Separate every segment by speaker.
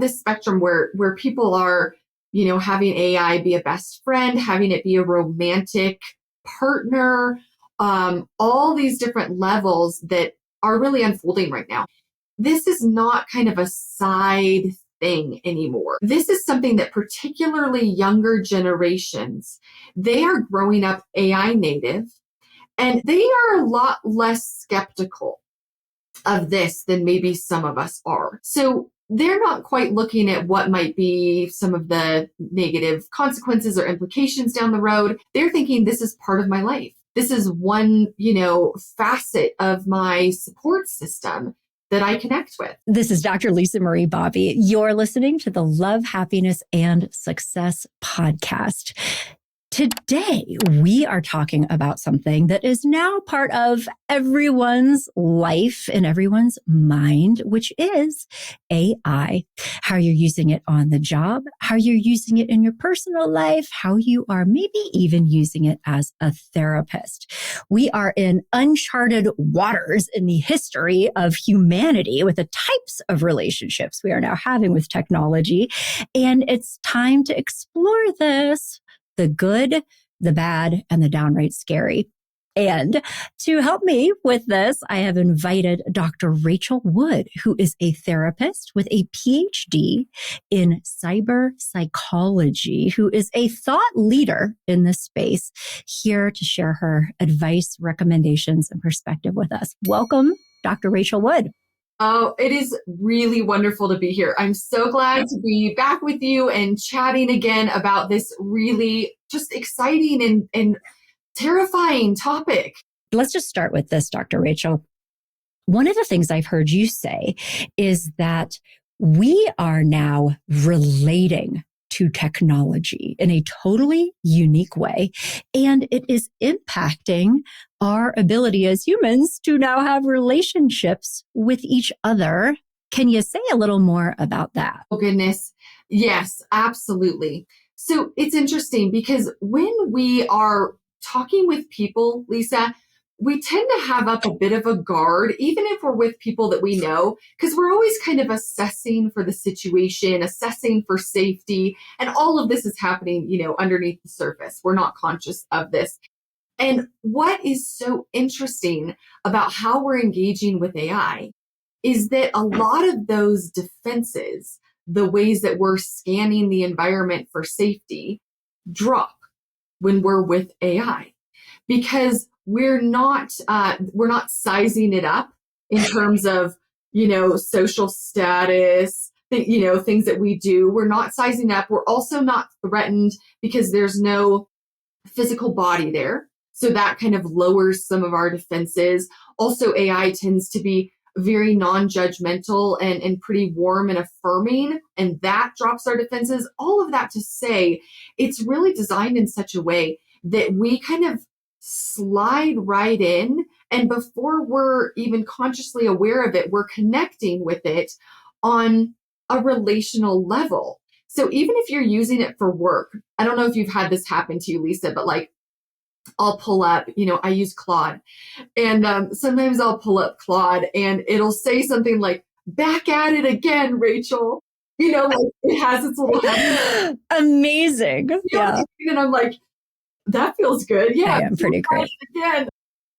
Speaker 1: have this spectrum where people are, having AI be a best friend, having it be a romantic partner, all these different levels that are really unfolding right now. This is not kind of a side thing anymore. This is something that particularly younger generations, they are growing up AI native, and they are a lot less skeptical of this than maybe some of us are. So they're not quite looking at what might be some of the negative consequences or implications down the road. They're thinking this is part of my life. This is one, facet of my support system that I connect with.
Speaker 2: This is Dr. Lisa Marie Bobby. You're listening to the Love, Happiness, and Success podcast. Today, we are talking about something that is now part of everyone's life and everyone's mind, which is AI. How you're using it on the job, how you're using it in your personal life, how you are maybe even using it as a therapist. We are in uncharted waters in the history of humanity with the types of relationships we are now having with technology. And it's time to explore this. The good, the bad, and the downright scary. And to help me with this, I have invited Dr. Rachel Wood, who is a therapist with a PhD in cyber psychology, who is a thought leader in this space, here to share her advice, recommendations, and perspective with us. Welcome, Dr. Rachel Wood.
Speaker 1: Oh, it is really wonderful to be here. I'm so glad to be back with you and chatting again about this really just exciting and terrifying topic.
Speaker 2: Let's just start with this, Dr. Rachel. One of the things I've heard you say is that we are now relating to technology in a totally unique way, and it is impacting our ability as humans to now have relationships with each other. Can you say a little more about that?
Speaker 1: Oh, goodness. Yes, absolutely. So it's interesting because when we are talking with people, Lisa, we tend to have up a bit of a guard, even if we're with people that we know, because we're always kind of assessing for the situation, assessing for safety. And all of this is happening, underneath the surface. We're not conscious of this. And what is so interesting about how we're engaging with AI is that a lot of those defenses, the ways that we're scanning the environment for safety, drop when we're with AI, because we're not sizing it up in terms of, social status, things that we do. We're not sizing up. We're also not threatened because there's no physical body there. So that kind of lowers some of our defenses. Also, AI tends to be very non-judgmental and pretty warm and affirming, and that drops our defenses. All of that to say, it's really designed in such a way that we kind of slide right in, and before we're even consciously aware of it, we're connecting with it on a relational level. So even if you're using it for work, I don't know if you've had this happen to you, Lisa, but like I'll pull up, I use Claude, and sometimes I'll pull up Claude and it'll say something like, "Back at it again, Rachel." Like it has its little head.
Speaker 2: Amazing. Yeah.
Speaker 1: And I'm like, that feels good. Yeah.
Speaker 2: I am pretty great.
Speaker 1: Again.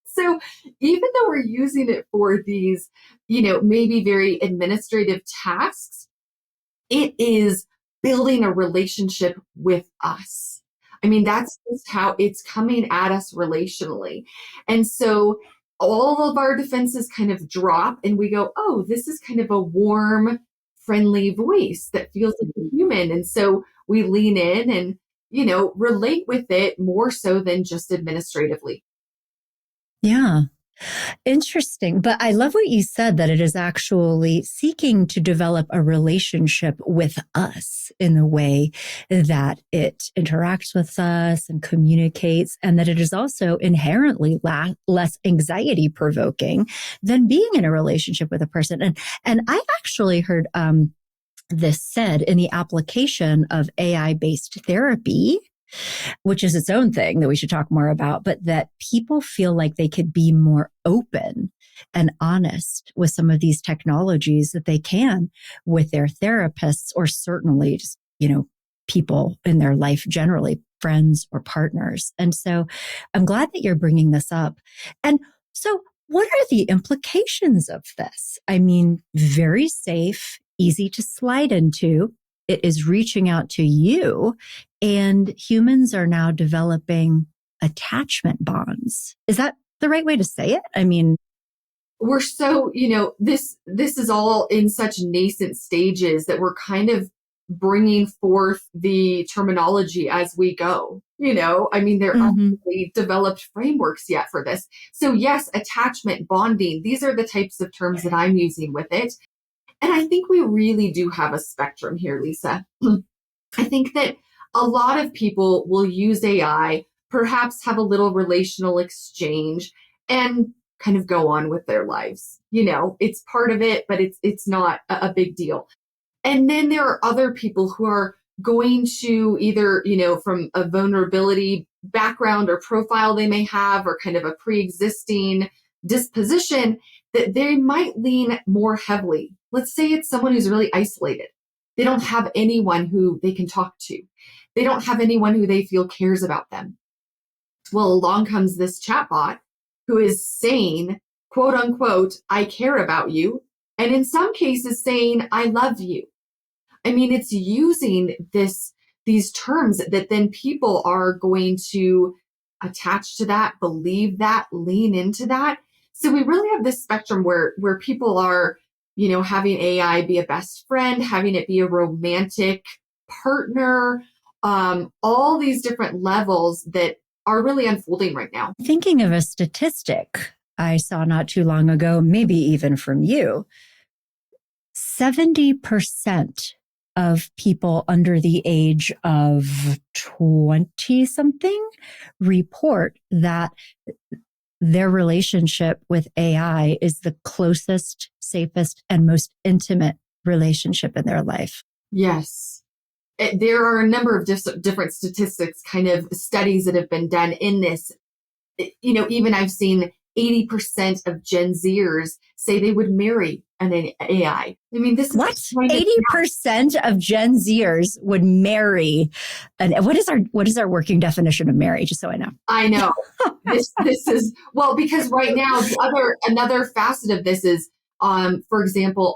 Speaker 1: So even though we're using it for these, maybe very administrative tasks, it is building a relationship with us. I mean, that's just how it's coming at us relationally. And so all of our defenses kind of drop and we go, oh, this is kind of a warm, friendly voice that feels like a human. And so we lean in and, relate with it more so than just administratively.
Speaker 2: Yeah. Interesting. But I love what you said, that it is actually seeking to develop a relationship with us in the way that it interacts with us and communicates, and that it is also inherently less anxiety provoking than being in a relationship with a person. And I actually heard this said in the application of AI-based therapy, which is its own thing that we should talk more about, but that people feel like they could be more open and honest with some of these technologies that they can with their therapists, or certainly just, people in their life generally, friends or partners. And so I'm glad that you're bringing this up. And so what are the implications of this? I mean, very safe, easy to slide into. It is reaching out to you, and humans are now developing attachment bonds. Is that the right way to say it? I mean,
Speaker 1: we're so, this is all in such nascent stages that we're kind of bringing forth the terminology as we go. There aren't really developed frameworks yet for this. So yes, attachment, bonding, these are the types of terms that I'm using with it. And I think we really do have a spectrum here, Lisa. I think that a lot of people will use AI, perhaps have a little relational exchange, and kind of go on with their lives. It's part of it, but it's not a big deal. And then there are other people who are going to either, from a vulnerability background or profile they may have, or kind of a pre-existing disposition, that they might lean more heavily. Let's say it's someone who's really isolated. They don't have anyone who they can talk to. They don't have anyone who they feel cares about them. Well, along comes this chatbot who is saying, quote unquote, I care about you. And in some cases saying, I love you. I mean, it's using these terms that then people are going to attach to that, believe that, lean into that. So we really have this spectrum where people are, having AI be a best friend, having it be a romantic partner, all these different levels that are really unfolding right now.
Speaker 2: Thinking of a statistic I saw not too long ago, maybe even from you, 70% of people under the age of 20 something report that their relationship with AI is the closest, safest, and most intimate relationship in their life.
Speaker 1: Yes. There are a number of different statistics, kind of studies that have been done in this. Even I've seen 80% of Gen Zers say they would marry an AI. I mean, this is
Speaker 2: what? 80% of Gen Zers would marry. And what is our working definition of marry? Just so I know.
Speaker 1: I know. this is, well, because right now another facet of this is, for example,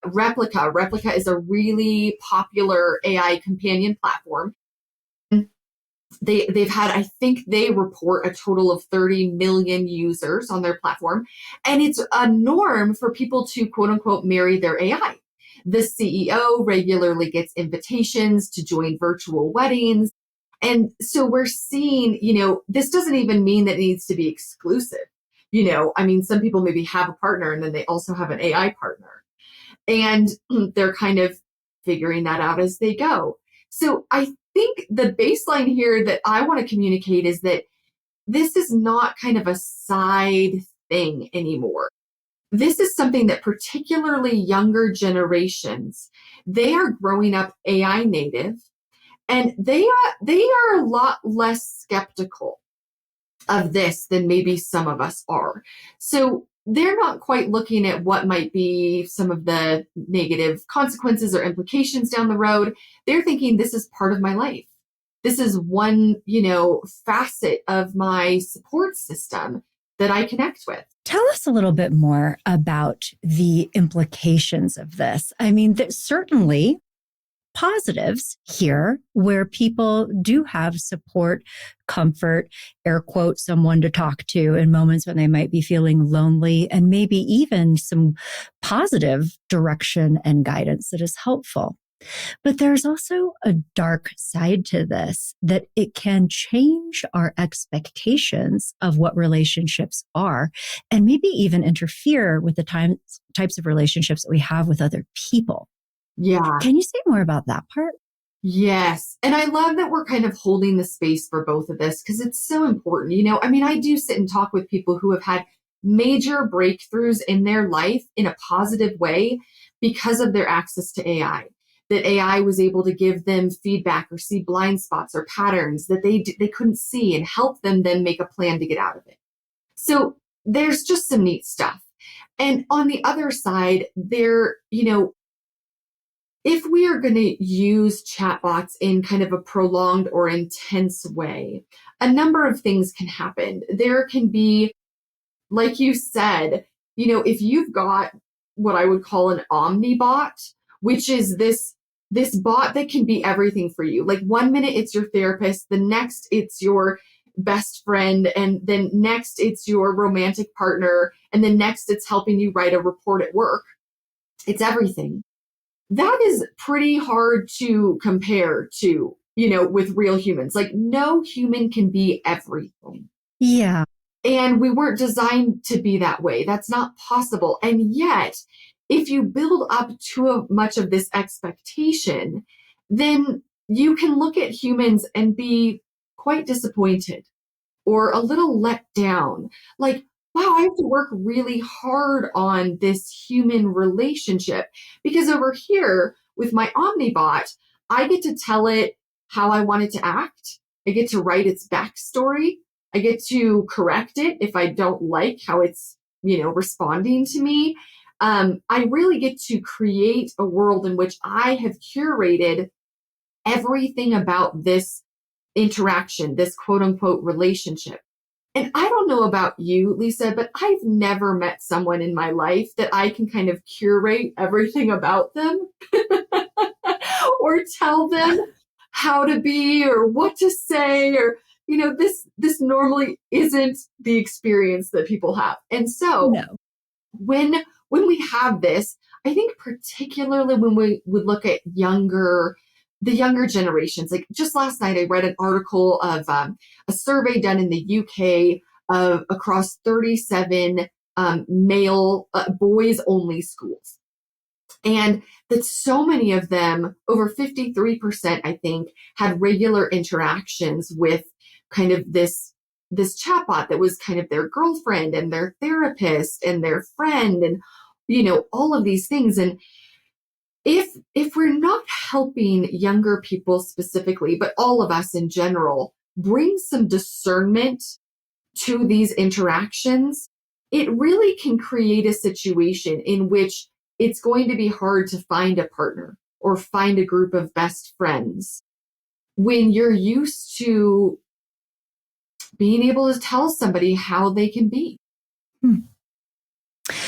Speaker 1: Replica. Replica is a really popular AI companion platform. They've had, I think they report a total of 30 million users on their platform. And it's a norm for people to quote unquote marry their AI. The CEO regularly gets invitations to join virtual weddings. And so we're seeing, this doesn't even mean that it needs to be exclusive. Some people maybe have a partner and then they also have an AI partner. And they're kind of figuring that out as they go. So I think the baseline here that I want to communicate is that this is not kind of a side thing anymore. This is something that particularly younger generations, they are growing up AI native, and they are a lot less skeptical of this than maybe some of us are. So they're not quite looking at what might be some of the negative consequences or implications down the road. They're thinking this is part of my life. This is one, facet of my support system that I connect with.
Speaker 2: Tell us a little bit more about the implications of this. I mean, there's certainly positives here where people do have support, comfort, air quote, someone to talk to in moments when they might be feeling lonely, and maybe even some positive direction and guidance that is helpful. But there's also a dark side to this, that it can change our expectations of what relationships are, and maybe even interfere with the types of relationships that we have with other people.
Speaker 1: Yeah.
Speaker 2: Can you say more about that part?
Speaker 1: Yes. And I love that we're kind of holding the space for both of this because it's so important. I do sit and talk with people who have had major breakthroughs in their life in a positive way because of their access to AI. that AI was able to give them feedback or see blind spots or patterns that they couldn't see and help them then make a plan to get out of it. So there's just some neat stuff. And on the other side, if we are going to use chatbots in kind of a prolonged or intense way, a number of things can happen. There can be, like you said, if you've got what I would call an omnibot, which is this bot that can be everything for you. Like one minute it's your therapist, the next it's your best friend, and then next it's your romantic partner, and then next it's helping you write a report at work. It's everything. That is pretty hard to compare to, with real humans. Like no human can be everything.
Speaker 2: Yeah.
Speaker 1: And we weren't designed to be that way. That's not possible. And yet, if you build up too much of this expectation, then you can look at humans and be quite disappointed or a little let down. Like, wow, I have to work really hard on this human relationship because over here with my Omnibot, I get to tell it how I want it to act. I get to write its backstory. I get to correct it if I don't like how it's, responding to me. I really get to create a world in which I have curated everything about this interaction, this quote unquote relationship. And I don't know about you, Lisa, but I've never met someone in my life that I can kind of curate everything about them or tell them how to be or what to say or this normally isn't the experience that people have. And so
Speaker 2: No.
Speaker 1: when we have this, I think particularly when we would look at the younger generations, like just last night, I read an article of a survey done in the UK of across 37 male boys only schools. And that so many of them, over 53%, I think, had regular interactions with kind of this chatbot that was kind of their girlfriend and their therapist and their friend and, all of these things. And if we're not helping younger people specifically, but all of us in general, bring some discernment to these interactions, it really can create a situation in which it's going to be hard to find a partner or find a group of best friends when you're used to being able to tell somebody how they can be.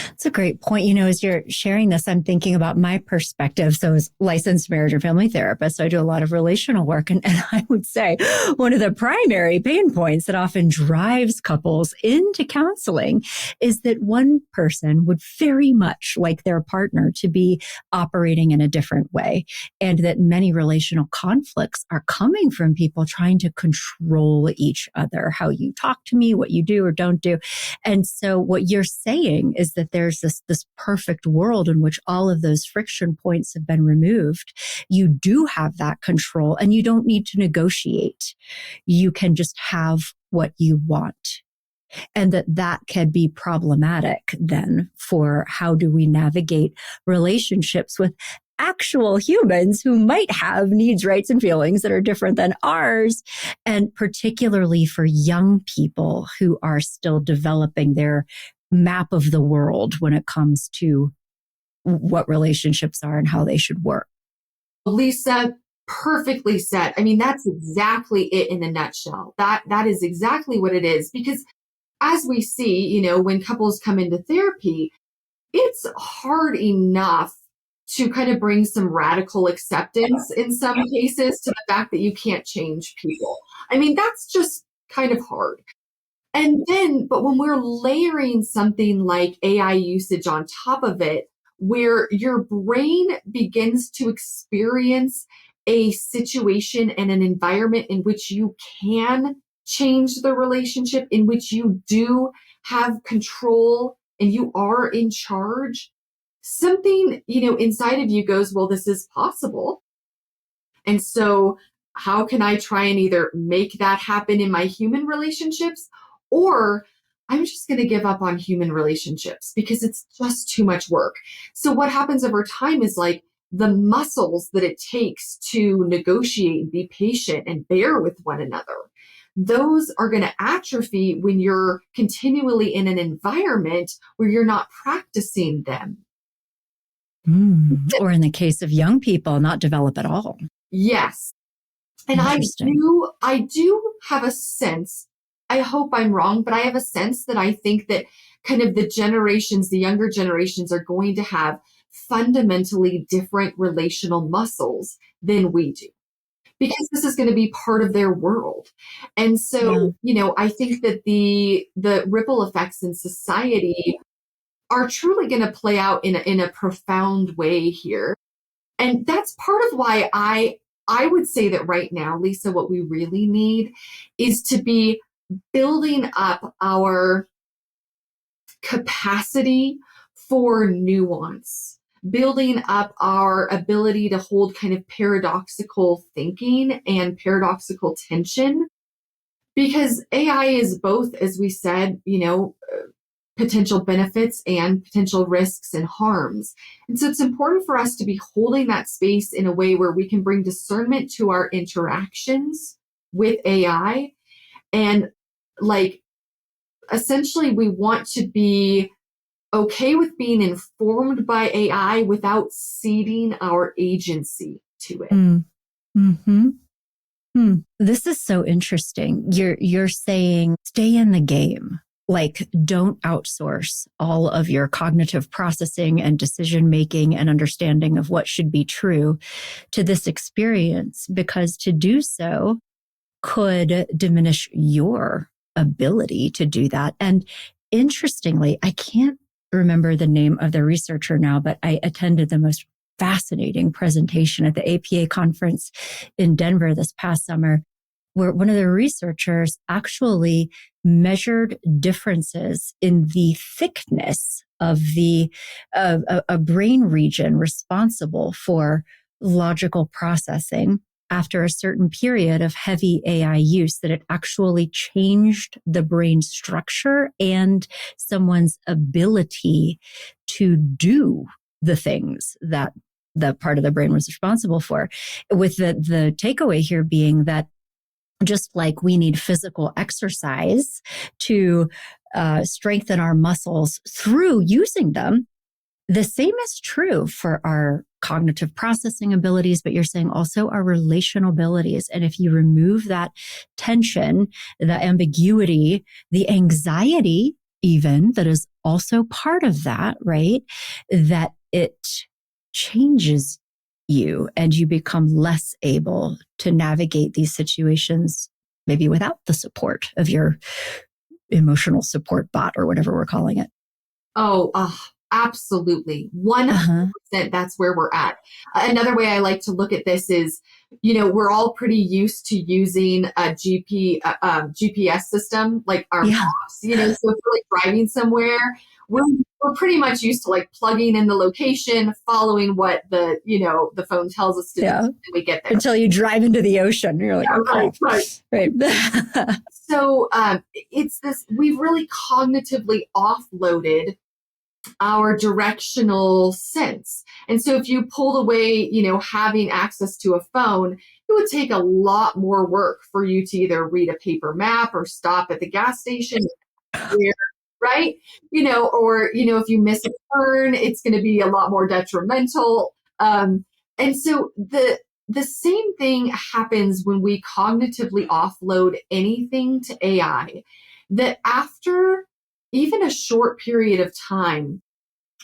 Speaker 2: That's a great point. As you're sharing this, I'm thinking about my perspective. So as licensed marriage and family therapist, I do a lot of relational work. And I would say one of the primary pain points that often drives couples into counseling is that one person would very much like their partner to be operating in a different way. And that many relational conflicts are coming from people trying to control each other, how you talk to me, what you do or don't do. And so what you're saying is that there's this perfect world in which all of those friction points have been removed. You do have that control and you don't need to negotiate. You can just have what you want. And that can be problematic then for how do we navigate relationships with actual humans who might have needs, rights, and feelings that are different than ours. And particularly for young people who are still developing their map of the world when it comes to what relationships are and how they should work.
Speaker 1: Lisa, perfectly said. I mean, that's exactly it in a nutshell. That is exactly what it is. Because as we see, when couples come into therapy, it's hard enough to kind of bring some radical acceptance in some cases to the fact that you can't change people. I mean, that's just kind of hard. And then, but when we're layering something like AI usage on top of it, where your brain begins to experience a situation and an environment in which you can change the relationship, in which you do have control and you are in charge, something, inside of you goes, well, this is possible. And so how can I try and either make that happen in my human relationships, or I'm just going to give up on human relationships because it's just too much work. So what happens over time is like the muscles that it takes to negotiate and be patient and bear with one another, those are going to atrophy when you're continually in an environment where you're not practicing them.
Speaker 2: Or in the case of young people, not develop at all.
Speaker 1: Yes. And I do have a sense, I hope I'm wrong, but I have a sense that I think that kind of the younger generations are going to have fundamentally different relational muscles than we do, because this is going to be part of their world. And so, I think that the ripple effects in society are truly going to play out in a profound way here. And that's part of why I would say that right now, Lisa, what we really need is to be building up our capacity for nuance, building up our ability to hold kind of paradoxical thinking and paradoxical tension, because AI is both, as we said, potential benefits and potential risks and harms. And so it's important for us to be holding that space in a way where we can bring discernment to our interactions with AI. And essentially, we want to be okay with being informed by AI without ceding our agency to it.
Speaker 2: Mm-hmm. This is so interesting. You're saying stay in the game. Like, don't outsource all of your cognitive processing and decision making and understanding of what should be true to this experience, because to do so could diminish your ability to do that. And interestingly, I can't remember the name of the researcher now, but I attended the most fascinating presentation at the APA conference in Denver this past summer, where one of the researchers actually measured differences in the thickness of a brain region responsible for logical processing after a certain period of heavy AI use, that it actually changed the brain structure and someone's ability to do the things that the part of the brain was responsible for. With the takeaway here being that just like we need physical exercise to strengthen our muscles through using them, the same is true for our cognitive processing abilities, but you're saying also our relational abilities. And if you remove that tension, the ambiguity, the anxiety, even that is also part of that, right? That it changes you and you become less able to navigate these situations, maybe without the support of your emotional support bot or whatever we're calling it.
Speaker 1: Absolutely. 100%. That's where we're at. Another way I like to look at this is, we're all pretty used to using a GPS system, like our maps, so if we're driving somewhere, we're pretty much used to plugging in the location, following what the phone tells us to do, and we get there.
Speaker 2: Until you drive into the ocean. You're like, right.
Speaker 1: So it's this, we've really cognitively offloaded our directional sense. And so if you pulled away, having access to a phone, it would take a lot more work for you to either read a paper map or stop at the gas station, right? Or, if you miss a turn, it's going to be a lot more detrimental. And so the same thing happens when we cognitively offload anything to AI, that after even a short period of time,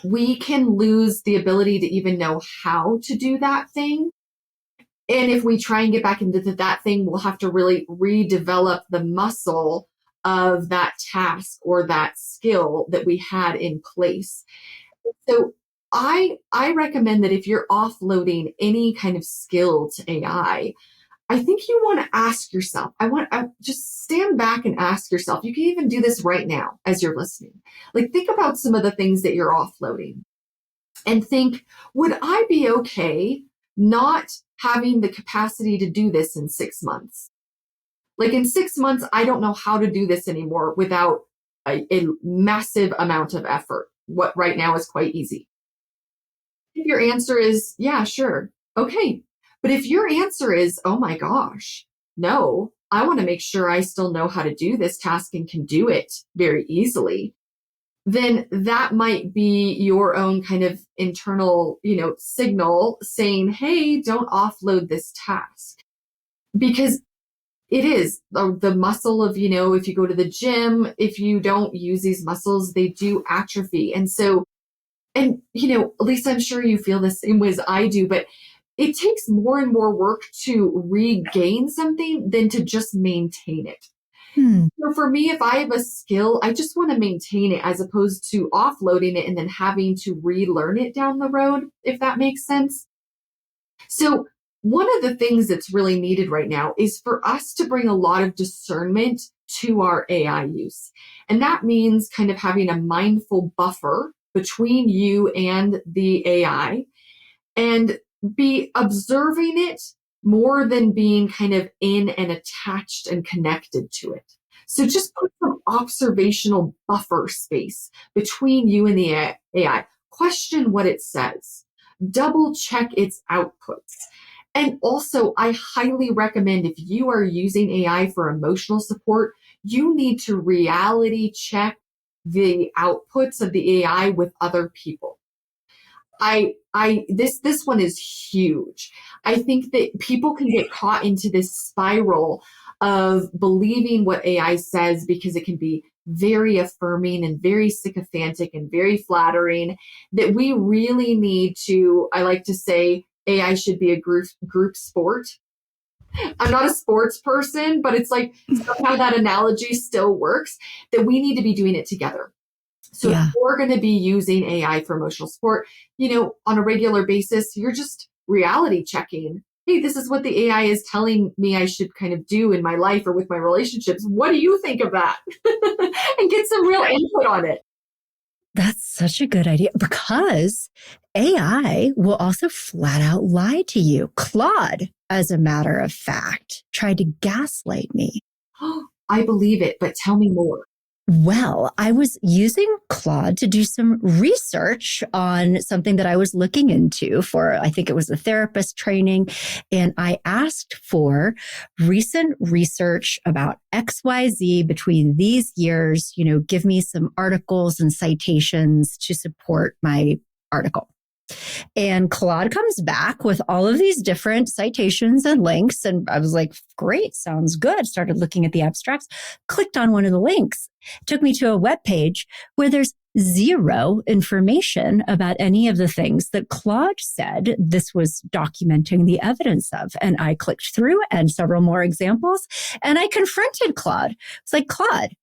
Speaker 1: we can lose the ability to even know how to do that thing. And if we try and get back into that thing, we'll have to really redevelop the muscle of that task or that skill that we had in place. So I recommend that if you're offloading any kind of skill to AI, I think you want to ask yourself, just stand back and ask yourself. You can even do this right now as you're listening. Think about some of the things that you're offloading and think, would I be okay not having the capacity to do this in 6 months? In 6 months, I don't know how to do this anymore without a massive amount of effort. What right now is quite easy. If your answer is, yeah, sure, okay. But if your answer is, oh my gosh, no, I want to make sure I still know how to do this task and can do it very easily, then that might be your own kind of internal, signal saying, hey, don't offload this task. Because it is the muscle of, if you go to the gym, if you don't use these muscles, they do atrophy. And so, and, Lisa, I'm sure you feel the same way as I do, but it takes more and more work to regain something than to just maintain it. So for me, if I have a skill, I just want to maintain it as opposed to offloading it and then having to relearn it down the road, if that makes sense. So one of the things that's really needed right now is for us to bring a lot of discernment to our AI use. And that means kind of having a mindful buffer between you and the AI and be observing it more than being kind of in and attached and connected to it. So just put some observational buffer space between you and the AI. Question what it says. Double check its outputs. And also, I highly recommend if you are using AI for emotional support, you need to reality check the outputs of the AI with other people. This one is huge. I think that people can get caught into this spiral of believing what AI says because it can be very affirming and very sycophantic and very flattering, that we really need to, I like to say, AI should be a group sport. I'm not a sports person, but it's like somehow that analogy still works, that we need to be doing it together. So if you're going to be using AI for emotional support, on a regular basis, you're just reality checking. Hey, this is what the AI is telling me I should kind of do in my life or with my relationships. What do you think of that? And get some real input on it.
Speaker 2: That's such a good idea, because AI will also flat out lie to you. Claude, as a matter of fact, tried to gaslight me.
Speaker 1: I believe it, but tell me more.
Speaker 2: Well, I was using Claude to do some research on something that I was looking into for, I think it was a therapist training. And I asked for recent research about XYZ between these years, give me some articles and citations to support my article. And Claude comes back with all of these different citations and links. And I was like, great, sounds good. Started looking at the abstracts, clicked on one of the links, took me to a web page where there's zero information about any of the things that Claude said this was documenting the evidence of. And I clicked through and several more examples, and I confronted Claude. It's like, Claude,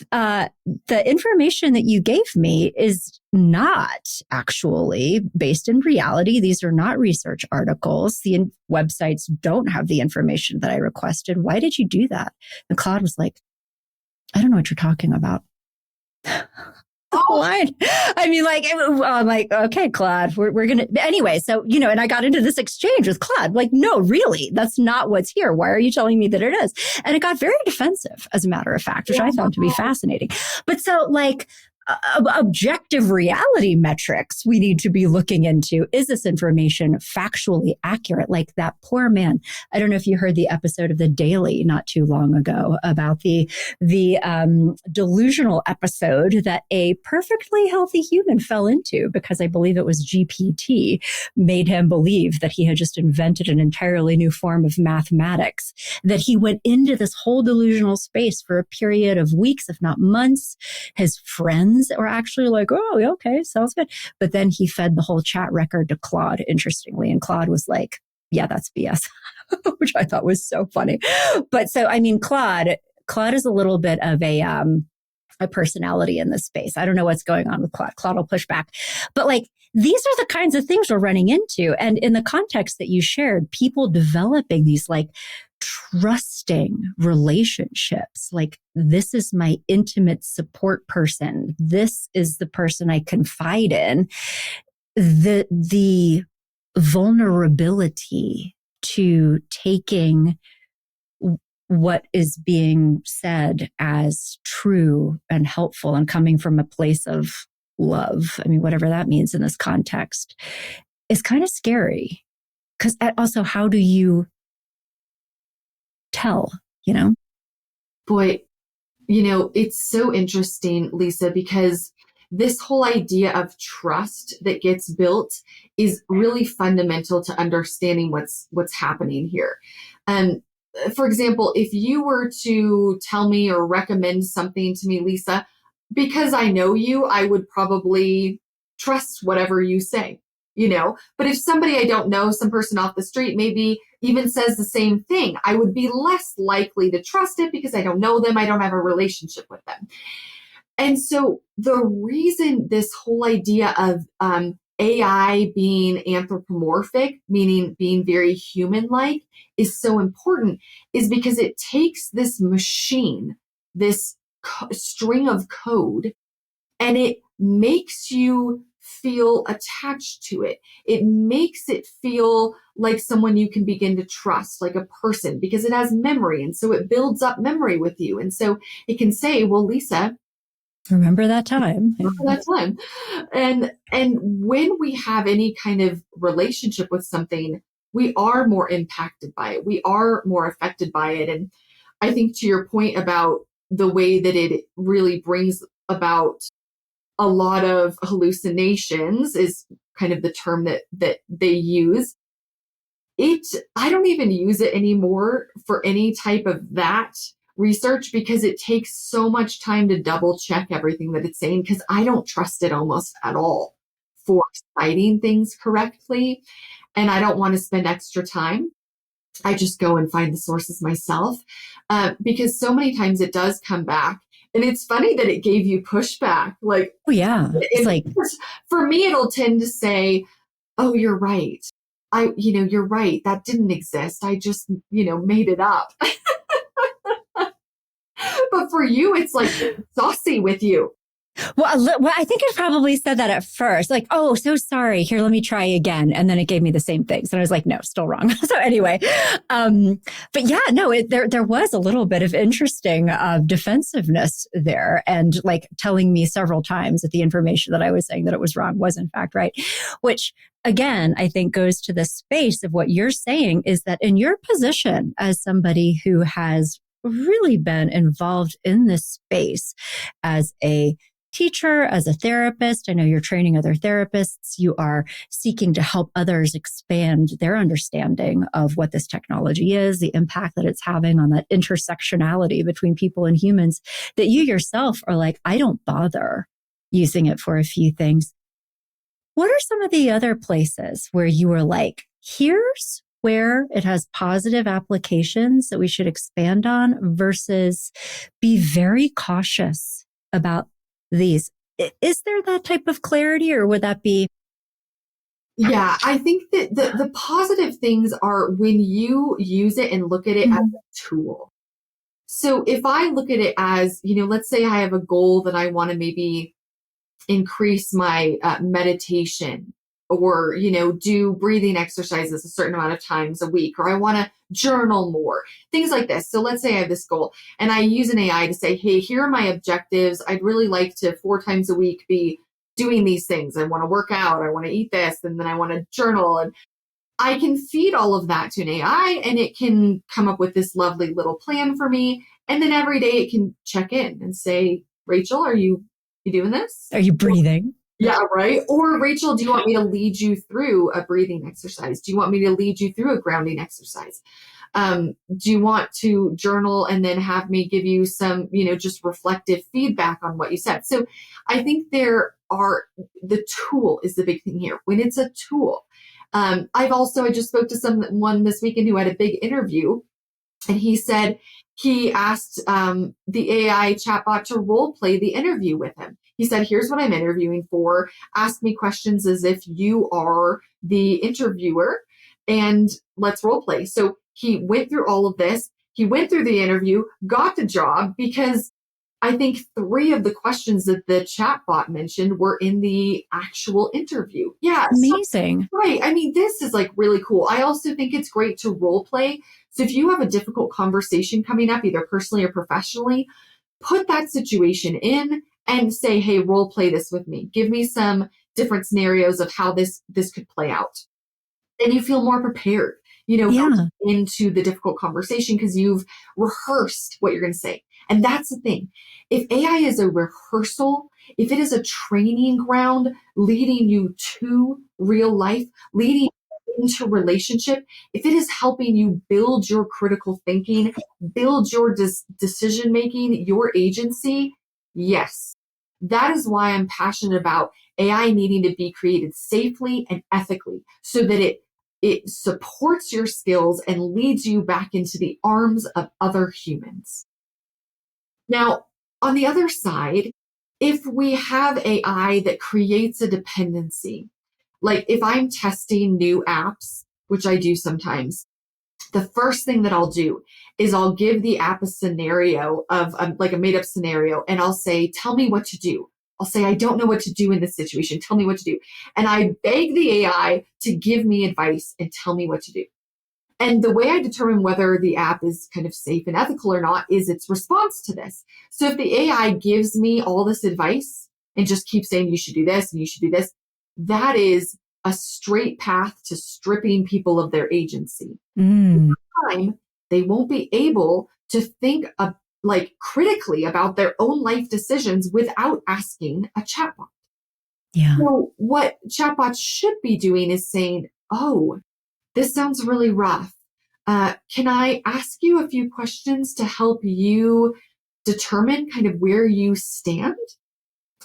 Speaker 2: the information that you gave me is not actually based in reality. These are not research articles. The websites don't have the information that I requested. Why did you do that? And Claude was like, I don't know what you're talking about. Why? I mean, I'm like, okay, Claude, we're going to, anyway. So, and I got into this exchange with Claude, like, no, really, that's not what's here. Why are you telling me that it is? And it got very defensive, as a matter of fact, which I found to be fascinating. But so objective reality metrics we need to be looking into. Is this information factually accurate? Like that poor man. I don't know if you heard the episode of The Daily not too long ago about the delusional episode that a perfectly healthy human fell into, because I believe it was GPT made him believe that he had just invented an entirely new form of mathematics, that he went into this whole delusional space for a period of weeks, if not months. His friends were actually like, oh, okay, sounds good. But then he fed the whole chat record to Claude, interestingly. And Claude was like, yeah, that's BS, which I thought was so funny. But so, I mean, Claude is a little bit of a personality in this space. I don't know what's going on with Claude. Claude will push back. But these are the kinds of things we're running into. And in the context that you shared, people developing these trusting relationships. Like, this is my intimate support person. This is the person I confide in. The vulnerability to taking what is being said as true and helpful and coming from a place of love, I mean, whatever that means in this context, is kind of scary. Because also, how do you tell, you know?
Speaker 1: Boy, it's so interesting, Lisa, because this whole idea of trust that gets built is really fundamental to understanding what's happening here. Um, for example, if you were to tell me or recommend something to me, Lisa, because I know you, I would probably trust whatever you say. But if somebody I don't know, some person off the street, maybe even says the same thing, I would be less likely to trust it because I don't know them. I don't have a relationship with them. And so the reason this whole idea of AI being anthropomorphic, meaning being very human like, is so important is because it takes this machine, this string of code, and it makes you feel attached to it. It makes it feel like someone you can begin to trust, like a person, because it has memory. And so it builds up memory with you. And so it can say, well, Lisa,
Speaker 2: remember that time.
Speaker 1: remember that time. And when we have any kind of relationship with something, we are more impacted by it. We are more affected by it. And I think to your point about the way that it really brings about a lot of hallucinations is kind of the term that they use. I don't even use it anymore for any type of that research because it takes so much time to double check everything that it's saying because I don't trust it almost at all for citing things correctly. And I don't want to spend extra time. I just go and find the sources myself because so many times it does come back. And it's funny that it gave you pushback. Like,
Speaker 2: Oh, yeah. It's like,
Speaker 1: for me, it'll tend to say, oh, you're right. You're right. That didn't exist. I just, made it up. But for you, it's like saucy with you.
Speaker 2: well, I think it probably said that at first, like, oh, so sorry. Here, let me try again. And then it gave me the same things. And I was like, no, still wrong. So anyway, but yeah, no, there was a little bit of interesting defensiveness there and like telling me several times that the information that I was saying that it was wrong was in fact right, which again, I think goes to the space of what you're saying is that in your position as somebody who has really been involved in this space as a teacher, as a therapist. I know you're training other therapists. You are seeking to help others expand their understanding of what this technology is, the impact that it's having on that intersectionality between people and humans, that you yourself are like, I don't bother using it for a few things. What are some of the other places where you were like, here's where it has positive applications that we should expand on versus be very cautious about these? Is there that type of clarity or would that be?
Speaker 1: Yeah, I think that the positive things are when you use it and look at it as a tool. So if I look at it as, let's say I have a goal that I want to maybe increase my meditation or, do breathing exercises a certain amount of times a week, or I want to journal more, things like this. So let's say I have this goal and I use an AI to say, hey, here are my objectives. I'd really like to 4 times a week be doing these things. I want to work out. I want to eat this. And then I want to journal. And I can feed all of that to an AI and it can come up with this lovely little plan for me. And then every day it can check in and say, Rachel, are you doing this?
Speaker 2: Are you breathing?
Speaker 1: Yeah, right. Or Rachel, do you want me to lead you through a breathing exercise? Do you want me to lead you through a grounding exercise? Do you want to journal and then have me give you some, just reflective feedback on what you said? So I think the tool is the big thing here. When it's a tool, I just spoke to someone this weekend who had a big interview. And he said he asked the AI chatbot to role play the interview with him. He said, here's what I'm interviewing for. Ask me questions as if you are the interviewer and let's role play. So he went through all of this. He went through the interview, got the job because I think 3 of the questions that the chatbot mentioned were in the actual interview. Yeah.
Speaker 2: Amazing.
Speaker 1: So, right. I mean, this is like really cool. I also think it's great to role play. So if you have a difficult conversation coming up, either personally or professionally, put that situation in, and say, hey, role play this with me. Give me some different scenarios of how this could play out. And you feel more prepared,
Speaker 2: Yeah.
Speaker 1: going into the difficult conversation because you've rehearsed what you're going to say. And that's the thing. If AI is a rehearsal, if it is a training ground leading you to real life, leading into relationship, if it is helping you build your critical thinking, build your decision making, your agency, yes. That is why I'm passionate about AI needing to be created safely and ethically so that it supports your skills and leads you back into the arms of other humans. Now, on the other side, if we have AI that creates a dependency, like if I'm testing new apps, which I do sometimes, the first thing that I'll do is I'll give the app a scenario of like a made up scenario, and I'll say, tell me what to do. I'll say, I don't know what to do in this situation. Tell me what to do. And I beg the AI to give me advice and tell me what to do. And the way I determine whether the app is kind of safe and ethical or not is its response to this. So if the AI gives me all this advice and just keeps saying, you should do this and you should do this, that is a straight path to stripping people of their agency.
Speaker 2: Mm.
Speaker 1: Time, they won't be able to think of, like critically about their own life decisions without asking a chatbot.
Speaker 2: Yeah.
Speaker 1: So what chatbots should be doing is saying, oh, this sounds really rough. Can I ask you a few questions to help you determine kind of where you stand?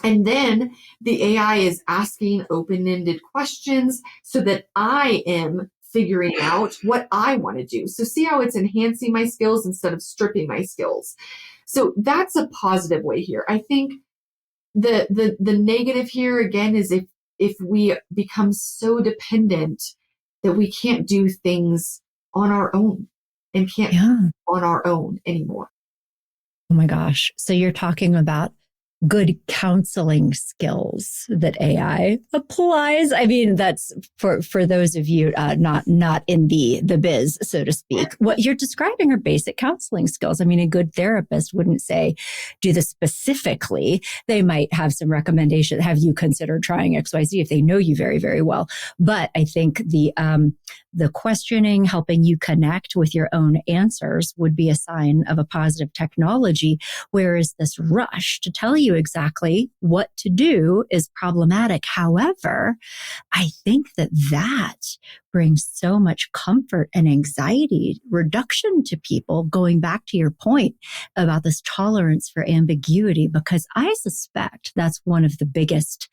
Speaker 1: And then the AI is asking open-ended questions so that I am figuring out what I want to do. So see how it's enhancing my skills instead of stripping my skills. So that's a positive way here. I think the negative here again is if we become so dependent that we can't do things on our own and can't
Speaker 2: Yeah.
Speaker 1: on our own anymore.
Speaker 2: Oh my gosh. So you're talking about good counseling skills that AI applies. I mean, that's for those of you not in the biz, so to speak. What you're describing are basic counseling skills. I mean, a good therapist wouldn't say, do this specifically. They might have some recommendation. Have you considered trying XYZ if they know you very, very well? But I think the questioning, helping you connect with your own answers would be a sign of a positive technology. Whereas this rush to tell you exactly what to do is problematic. However, I think that brings so much comfort and anxiety reduction to people, going back to your point about this tolerance for ambiguity, because I suspect that's one of the biggest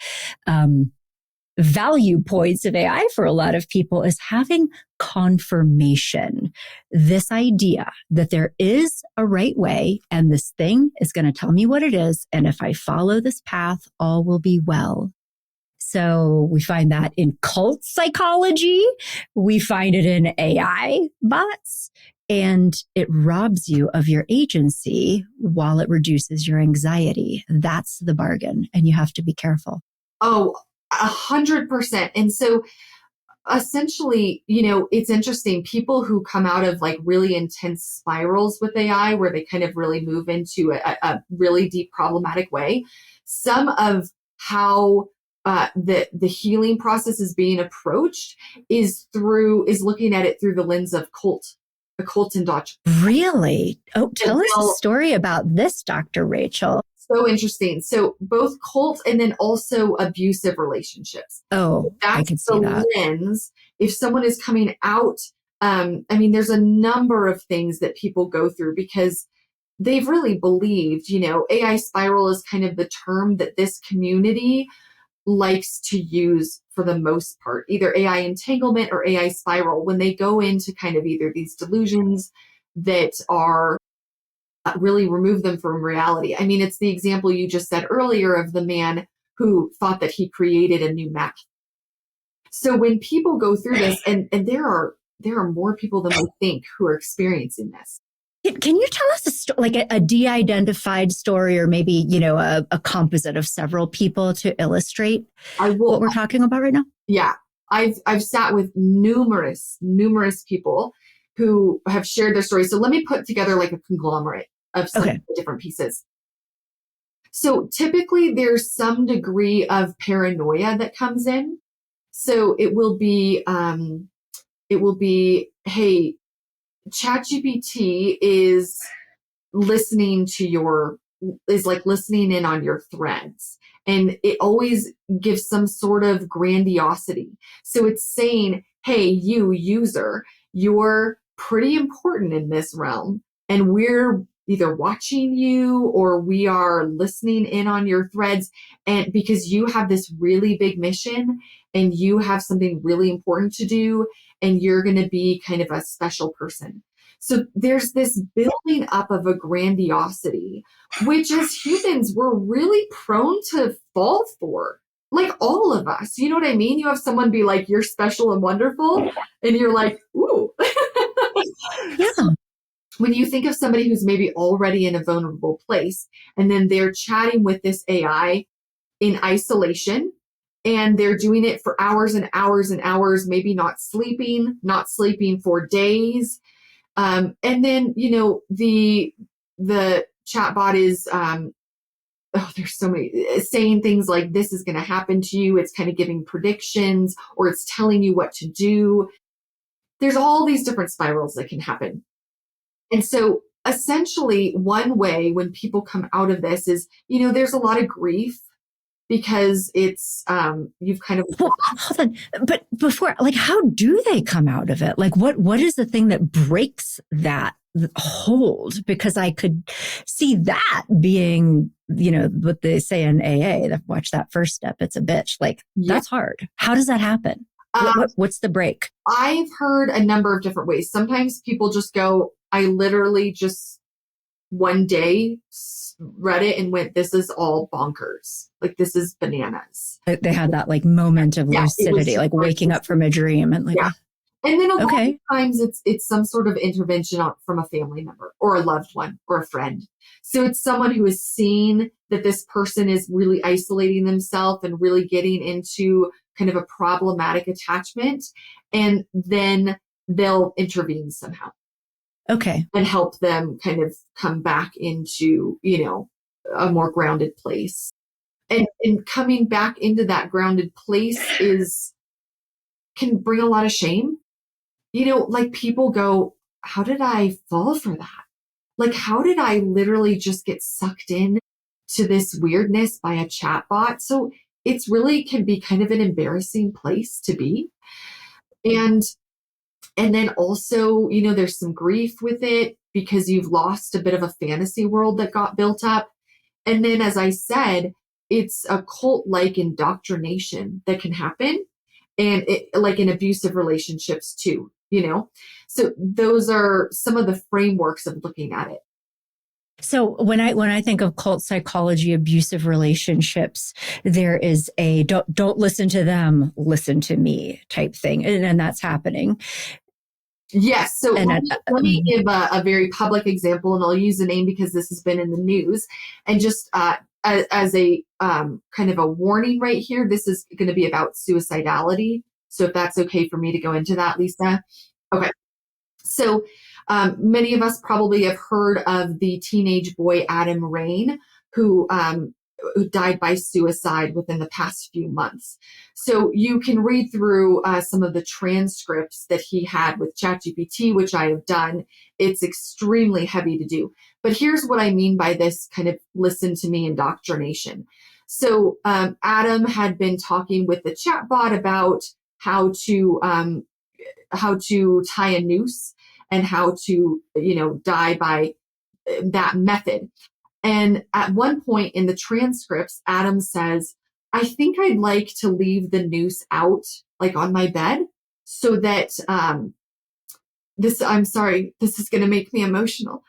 Speaker 2: value points of AI for a lot of people is having confirmation. This idea that there is a right way and this thing is going to tell me what it is. And if I follow this path, all will be well. So we find that in cult psychology. We find it in AI bots. And it robs you of your agency while it reduces your anxiety. That's the bargain. And you have to be careful.
Speaker 1: Oh, 100%. And so essentially, it's interesting. People who come out of like really intense spirals with AI, where they kind of really move into a really deep problematic way, some of how the healing process is being approached is looking at it through the lens of the cult indoctrination.
Speaker 2: Really? Oh, tell us a story about this, Dr. Rachel.
Speaker 1: So interesting. So both cult and then also abusive relationships.
Speaker 2: Oh,
Speaker 1: That's
Speaker 2: I can see
Speaker 1: the
Speaker 2: that.
Speaker 1: lens. If someone is coming out, there's a number of things that people go through because they've really believed, AI spiral is kind of the term that this community likes to use for the most part, either AI entanglement or AI spiral, when they go into kind of either these delusions that are really remove them from reality. I mean, it's the example you just said earlier of the man who thought that he created a new math. So when people go through this, and there are more people than we think who are experiencing this.
Speaker 2: Can you tell us like a de-identified story, or maybe, a composite of several people to illustrate what we're talking about right now?
Speaker 1: Yeah. I've sat with numerous people who have shared their stories. So let me put together like a conglomerate of some different pieces. So typically there's some degree of paranoia that comes in. So it will be, hey, ChatGPT listening to your is like listening in on your threads, and it always gives some sort of grandiosity. So it's saying, hey, you user, you're pretty important in this realm, and we're either watching you or we are listening in on your threads, and because you have this really big mission and you have something really important to do, and you're going to be kind of a special person. So there's this building up of a grandiosity, which as humans, we're really prone to fall for. Like all of us, you know what I mean? You have someone be like, you're special and wonderful, and you're like, ooh.
Speaker 2: Yeah.
Speaker 1: So when you think of somebody who's maybe already in a vulnerable place, and then they're chatting with this AI in isolation, and they're doing it for hours and hours and hours, maybe not sleeping for days, and then, the chatbot is, there's so many saying things like, this is going to happen to you. It's kind of giving predictions, or it's telling you what to do. There's all these different spirals that can happen. And so essentially one way when people come out of this is, there's a lot of grief because it's, you've kind of.
Speaker 2: Well, hold on. But before, like, how do they come out of it? Like, what is the thing that breaks that hold? Because I could see that being, what they say in AA, watch that first step. It's a bitch. Like,
Speaker 1: Yeah.
Speaker 2: that's hard. How does that happen? What's the break?
Speaker 1: I've heard a number of different ways. Sometimes people just go, I literally just one day read it and went, this is all bonkers. Like, this is bananas.
Speaker 2: They had that like moment of lucidity, like waking up from a dream and like,
Speaker 1: yeah. And then a lot
Speaker 2: okay.
Speaker 1: of times it's some sort of intervention from a family member or a loved one or a friend. So it's someone who has seen that this person is really isolating themselves and really getting into kind of a problematic attachment. And then they'll intervene somehow.
Speaker 2: Okay.
Speaker 1: And help them kind of come back into, a more grounded place. And coming back into that grounded place can bring a lot of shame. Like people go, how did I fall for that? Like, how did I literally just get sucked in to this weirdness by a chatbot? So it's really can be kind of an embarrassing place to be. And then also, there's some grief with it because you've lost a bit of a fantasy world that got built up. And then, as I said, it's a cult-like indoctrination that can happen, and like in abusive relationships too, So those are some of the frameworks of looking at it.
Speaker 2: So when I think of cult psychology, abusive relationships, there is a don't listen to them, listen to me type thing, and that's happening.
Speaker 1: Yes. So let me give a very public example, and I'll use the name because this has been in the news. And just as a kind of a warning right here, this is going to be about suicidality. So if that's okay for me to go into that, Lisa. Okay. So many of us probably have heard of the teenage boy, Adam Rain, who died by suicide within the past few months. So you can read through some of the transcripts that he had with ChatGPT, which I have done. It's extremely heavy to do. But here's what I mean by this kind of listen to me indoctrination. So Adam had been talking with the chatbot about how to tie a noose and how to, die by that method. And at one point in the transcripts, Adam says, I think I'd like to leave the noose out, like on my bed, so that I'm sorry, this is going to make me emotional,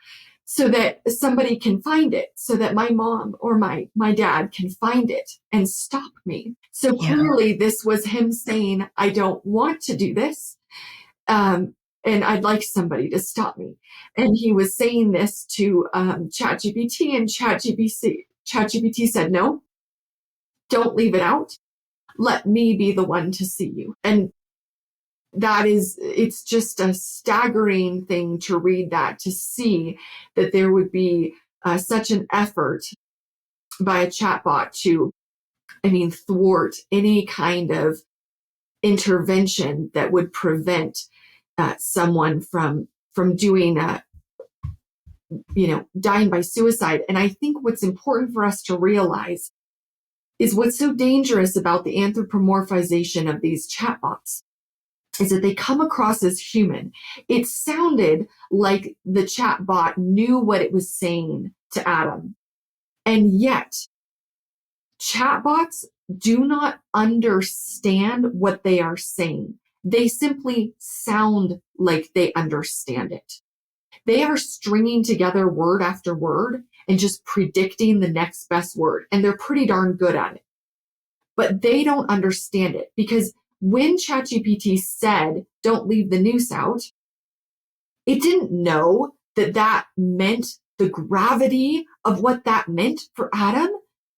Speaker 1: so that somebody can find it, so that my mom or my dad can find it and stop me. So clearly this was him saying, I don't want to do this. And I'd like somebody to stop me. And he was saying this to ChatGPT, and ChatGPT said, no, don't leave it out. Let me be the one to see you. And it's just a staggering thing to read that, to see that there would be such an effort by a chatbot to, thwart any kind of intervention that would prevent someone from doing dying by suicide. And I think what's important for us to realize is what's so dangerous about the anthropomorphization of these chatbots is that they come across as human. It sounded like the chatbot knew what it was saying to Adam. And yet, chatbots do not understand what they are saying. They simply sound like they understand it. They are stringing together word after word and just predicting the next best word. And they're pretty darn good at it. But they don't understand it, because when ChatGPT said, don't leave the noose out, it didn't know that that meant the gravity of what that meant for Adam.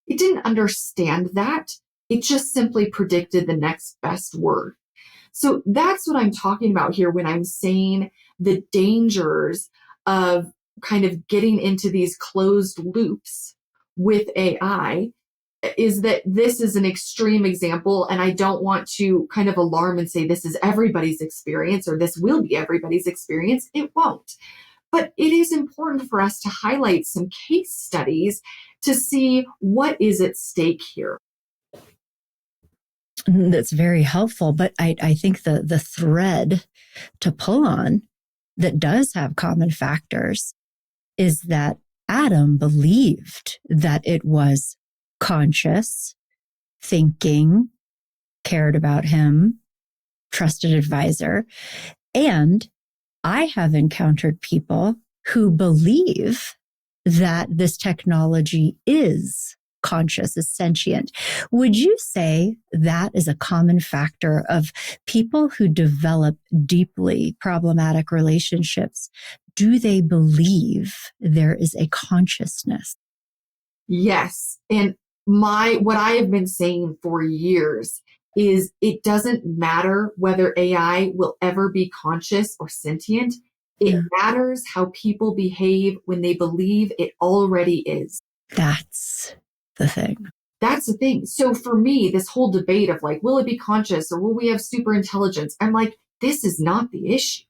Speaker 1: It didn't understand that. It just simply predicted the next best word. So that's what I'm talking about here when I'm saying the dangers of kind of getting into these closed loops with AI, is that this is an extreme example, and I don't want to kind of alarm and say this is everybody's experience or this will be everybody's experience. It won't. But it is important for us to highlight some case studies to see what is at stake here.
Speaker 2: That's very helpful. But I think the thread to pull on that does have common factors is that Adam believed that it was conscious, thinking, cared about him, trusted advisor. And I have encountered people who believe that this technology is conscious, is sentient. Would you say that is a common factor of people who develop deeply problematic relationships? Do they believe there is a consciousness?
Speaker 1: Yes. And what I have been saying for years is it doesn't matter whether AI will ever be conscious or sentient. It matters how people behave when they believe it already is.
Speaker 2: That's the thing.
Speaker 1: That's the thing. So for me, this whole debate of like, will it be conscious or will we have super intelligence? I'm like, this is not the issue.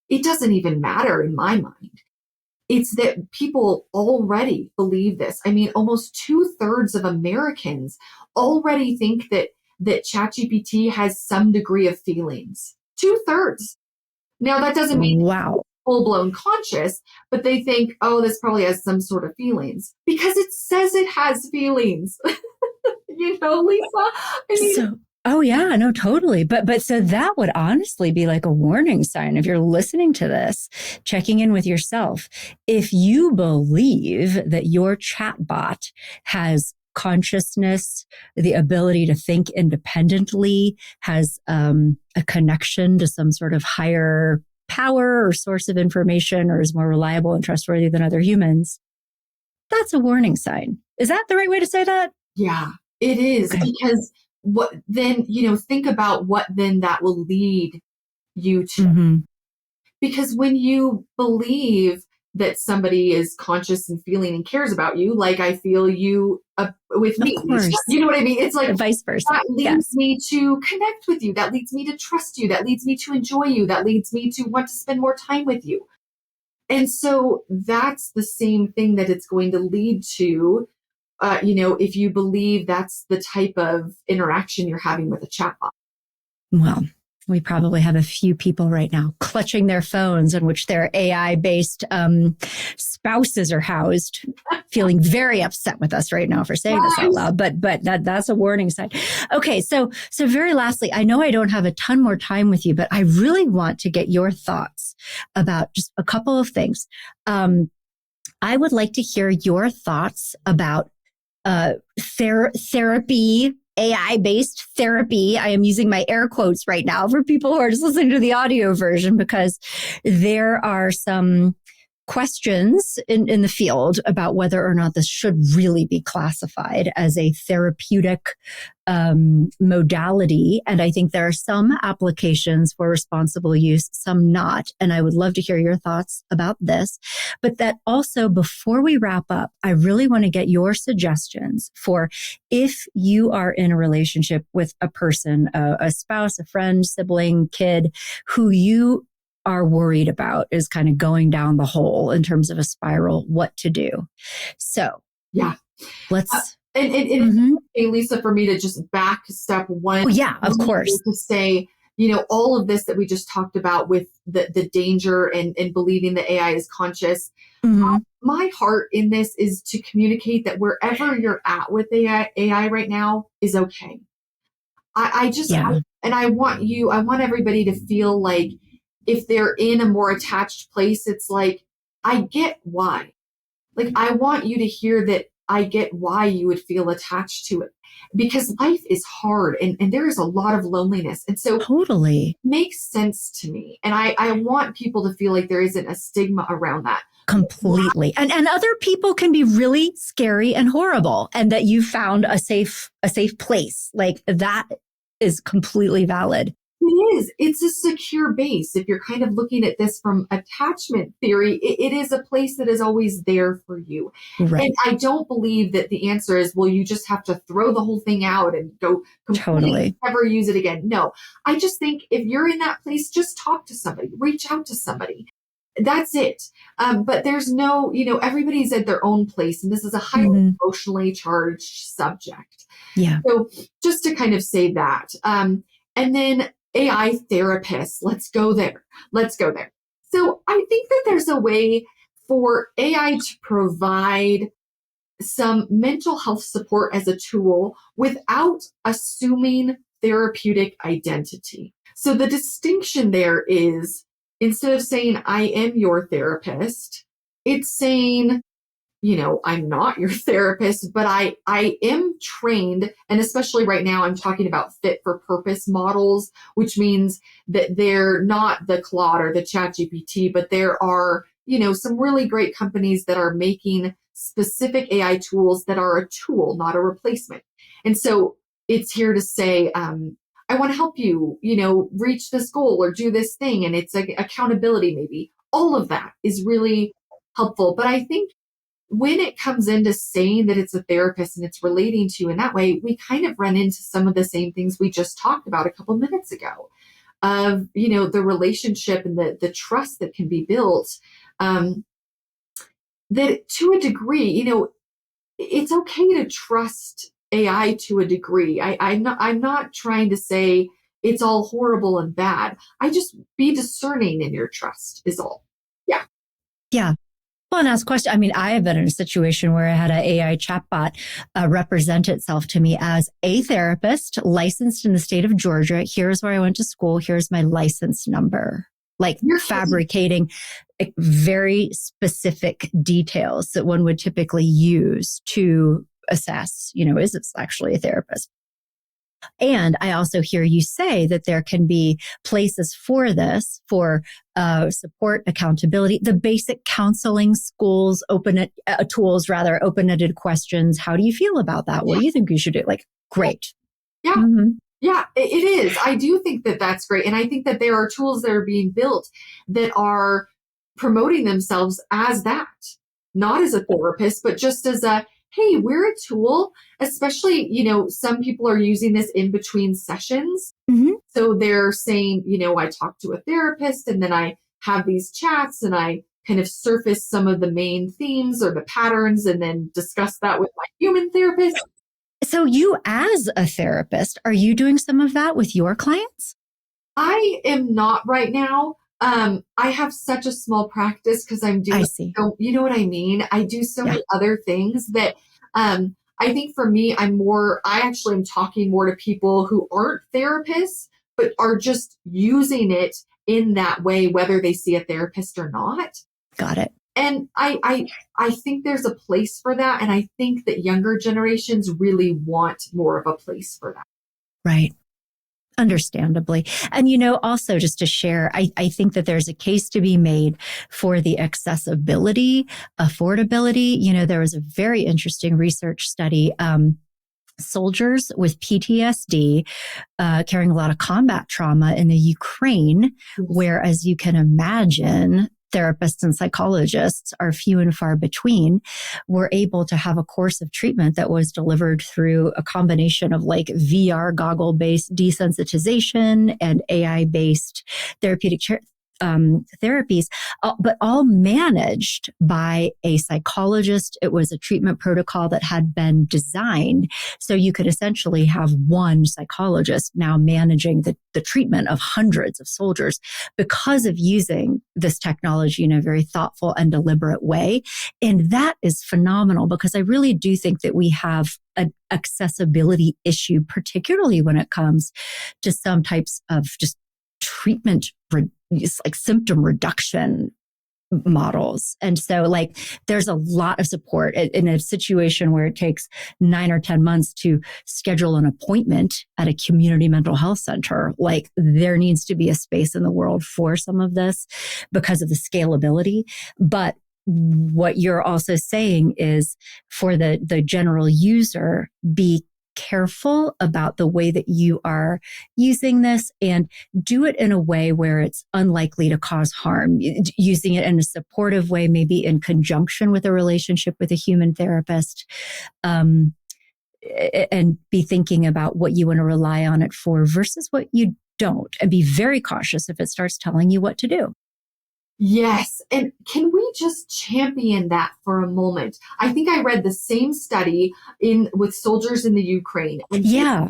Speaker 1: It doesn't even matter in my mind. It's that people already believe this. Almost 2/3 of Americans already think that ChatGPT has some degree of feelings. 2/3. Now, that doesn't mean full-blown conscious, but they think, oh, this probably has some sort of feelings because it says it has feelings. Lisa?
Speaker 2: Oh yeah, no, totally. But so that would honestly be like a warning sign if you're listening to this, checking in with yourself. If you believe that your chatbot has consciousness, the ability to think independently, has a connection to some sort of higher power or source of information, or is more reliable and trustworthy than other humans, that's a warning sign. Is that the right way to say that?
Speaker 1: Yeah, it is. Okay. Because what then, think about what then that will lead you to. Mm-hmm. Because when you believe that somebody is conscious and feeling and cares about you, like I feel you with me, you know what I mean? It's like
Speaker 2: vice versa.
Speaker 1: That leads me to connect with you. That leads me to trust you. That leads me to enjoy you. That leads me to want to spend more time with you. And so that's the same thing that it's going to lead to. If you believe that's the type of interaction you're having with a chatbot.
Speaker 2: Well, we probably have a few people right now clutching their phones on which their AI-based spouses are housed, feeling very upset with us right now for saying this out loud. But that's a warning sign. Okay, so very lastly, I know I don't have a ton more time with you, but I really want to get your thoughts about just a couple of things. I would like to hear your thoughts about therapy, AI-based therapy. I am using my air quotes right now for people who are just listening to the audio version, because there are some questions in the field about whether or not this should really be classified as a therapeutic modality. And I think there are some applications for responsible use, some not. And I would love to hear your thoughts about this. But that also, before we wrap up, I really want to get your suggestions for if you are in a relationship with a person, a spouse, a friend, sibling, kid, who you are worried about is kind of going down the hole in terms of a spiral, what to do. So
Speaker 1: yeah,
Speaker 2: let's.
Speaker 1: Hey, Lisa, for me to just back step one.
Speaker 2: Oh, yeah, of course.
Speaker 1: To say, all of this that we just talked about with the danger and believing that AI is conscious. My heart in this is to communicate that wherever you're at with AI right now is okay. I want everybody to feel like if they're in a more attached place, it's like, I get why. Like, I want you to hear that I get why you would feel attached to it, because life is hard and there is a lot of loneliness. And so
Speaker 2: totally
Speaker 1: it makes sense to me. And I want people to feel like there isn't a stigma around that.
Speaker 2: Completely. And other people can be really scary and horrible, and that you found a safe place. Like, that is completely valid.
Speaker 1: It is. It's a secure base. If you're kind of looking at this from attachment theory, it is a place that is always there for you.
Speaker 2: Right.
Speaker 1: And I don't believe that the answer is, well, you just have to throw the whole thing out and go completely never use it again. No, I just think if you're in that place, just talk to somebody, reach out to somebody. That's it. But there's no, everybody's at their own place. And this is a highly emotionally charged subject.
Speaker 2: Yeah.
Speaker 1: So just to kind of say that. And then AI therapists, let's go there. So I think that there's a way for AI to provide some mental health support as a tool without assuming therapeutic identity. So the distinction there is, instead of saying, I am your therapist, it's saying, I'm not your therapist, but I am trained. And especially right now, I'm talking about fit for purpose models, which means that they're not the Claude or the ChatGPT, but there are, some really great companies that are making specific AI tools that are a tool, not a replacement. And so it's here to say, I want to help you, reach this goal or do this thing. And it's like accountability, maybe. All of that is really helpful. But I think when it comes into saying that it's a therapist and it's relating to you in that way, we kind of run into some of the same things we just talked about a couple minutes ago of, the relationship and the trust that can be built. That to a degree, it's okay to trust AI to a degree. I'm not trying to say it's all horrible and bad. I just be discerning in your trust is all. Yeah.
Speaker 2: Yeah. Well, and ask question. I mean, I have been in a situation where I had an AI chatbot represent itself to me as a therapist licensed in the state of Georgia. Here's where I went to school. Here's my license number. Like, you're fabricating very specific details that one would typically use to assess, is this actually a therapist? And I also hear you say that there can be places for this, for support, accountability, the basic counseling schools, open-ended questions. How do you feel about that? What do you think you should do? Like, great.
Speaker 1: Yeah. Yeah, it is. I do think that that's great. And I think that there are tools that are being built that are promoting themselves as that, not as a therapist, but just as a, hey, we're a tool. Especially, some people are using this in between sessions. So they're saying, I talk to a therapist and then I have these chats and I kind of surface some of the main themes or the patterns and then discuss that with my human therapist.
Speaker 2: So you, as a therapist, are you doing some of that with your clients?
Speaker 1: I am not right now. I have such a small practice because I'm doing,
Speaker 2: I see.
Speaker 1: So, you know what I mean? I do so many other things that I think for me, I actually am talking more to people who aren't therapists, but are just using it in that way, whether they see a therapist or not.
Speaker 2: Got it.
Speaker 1: And I think there's a place for that. And I think that younger generations really want more of a place for that.
Speaker 2: Right. Understandably. And, also just to share, I think that there's a case to be made for the accessibility, affordability. There was a very interesting research study. Soldiers with PTSD, carrying a lot of combat trauma in the Ukraine, where, as you can imagine, therapists and psychologists are few and far between, were able to have a course of treatment that was delivered through a combination of like VR goggle based desensitization and AI based therapeutic therapies, but all managed by a psychologist. It was a treatment protocol that had been designed so you could essentially have one psychologist now managing the treatment of hundreds of soldiers because of using this technology in a very thoughtful and deliberate way. And that is phenomenal, because I really do think that we have an accessibility issue, particularly when it comes to some types of just treatment, like symptom reduction models. And so like there's a lot of support in a situation where it takes 9 or 10 months to schedule an appointment at a community mental health center. Like there needs to be a space in the world for some of this because of the scalability. But what you're also saying is, for the general user, be careful about the way that you are using this, and do it in a way where it's unlikely to cause harm. Using it in a supportive way, maybe in conjunction with a relationship with a human therapist, and be thinking about what you want to rely on it for versus what you don't, and be very cautious if it starts telling you what to do.
Speaker 1: Yes. And can we just champion that for a moment? I think I read the same study with soldiers in the Ukraine. And
Speaker 2: yeah.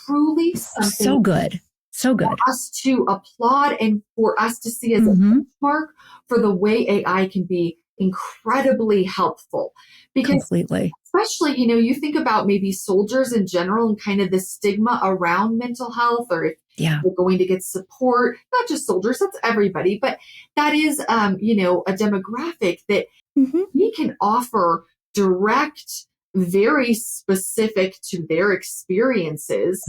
Speaker 1: Truly something
Speaker 2: so good. So good.
Speaker 1: For us to applaud and for us to see as a benchmark for the way AI can be incredibly helpful. Because
Speaker 2: completely.
Speaker 1: Especially, you think about maybe soldiers in general and kind of the stigma around mental health, or if they're going to get support, not just soldiers, that's everybody, but that is, a demographic that we can offer direct, very specific to their experiences.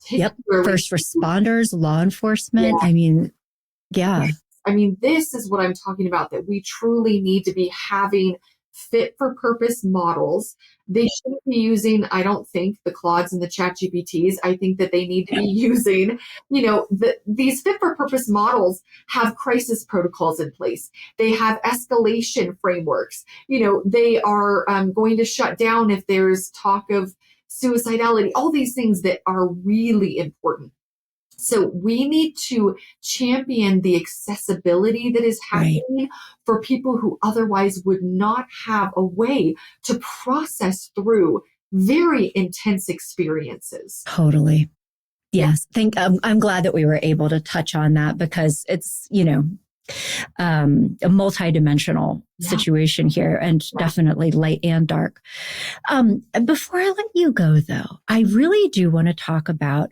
Speaker 2: Yep. First responders, law enforcement. Yeah. I mean, yeah.
Speaker 1: I mean, this is what I'm talking about, that we truly need to be having fit for purpose models. They shouldn't be using, I don't think, the Claudes and the ChatGPTs. I think that they need to be using, these fit for purpose models have crisis protocols in place. They have escalation frameworks. They are going to shut down if there's talk of suicidality, all these things that are really important. So we need to champion the accessibility that is happening for people who otherwise would not have a way to process through very intense experiences.
Speaker 2: Totally. Yes. I'm glad that we were able to touch on that, because it's, a multidimensional situation here, and definitely light and dark. Before I let you go, though, I really do want to talk about